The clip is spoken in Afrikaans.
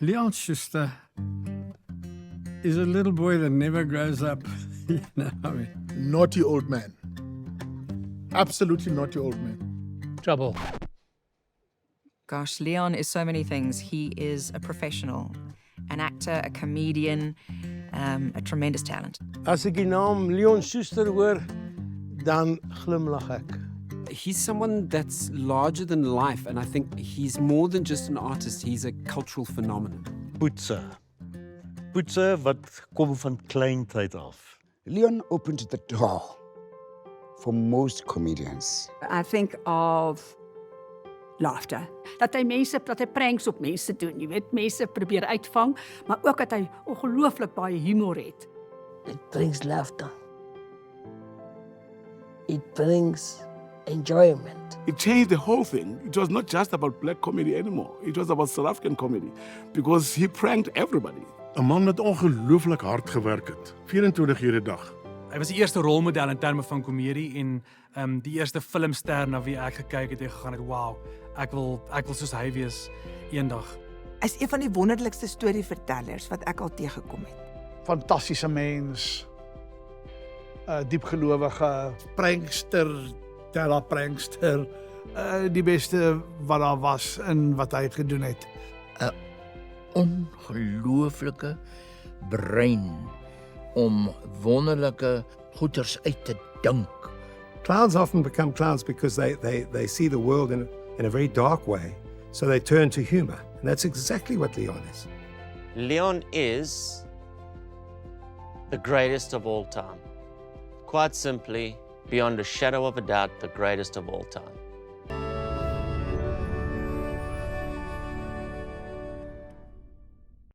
Leon Schuster is a little boy that never grows up. I mean. Naughty old man. Absolutely naughty old man. Trouble. Gosh, Leon is so many things. He is a professional, an actor, a comedian, a tremendous talent. As ek die naam Leon Schuster hoor, dan glimlag ek. He's someone that's larger than life, and I think he's more than just an artist, he's a cultural phenomenon. Poetser. Poetser wat kom van kleintyd af. Leon opened the door for most comedians. I think of laughter. Dat hy pranks op mense doen, jy weet, mense probeer uitvang, maar ook dat hy ongelooflik baie humor het. It brings laughter. It brings enjoyment. It changed the whole thing. It was not just about black comedy anymore. It was about South African comedy because he pranked everybody. 'n Man wat ongelooflik hard gewerk het, 24 ure 'n dag. Hy was die eerste rolmodel in terme van komedie en die eerste filmster na wie ek gekyk het en gegaan het, wow, ek wil soos hy wees eendag. Hy is een van die wonderlikste storievertellers wat ek al teëgekom het. Fantastiese mens. Diepgelowige prankster, prankster. Die beste wat daar was en wat hy gedoen het. 'n Ongelooflike brein om wonderlike goeters uit te dink. Clowns often become clowns because they see the world in a very dark way, so they turn to humor. And that's exactly what Leon is. Leon is the greatest of all time. Quite simply, beyond a shadow of a doubt, the greatest of all time.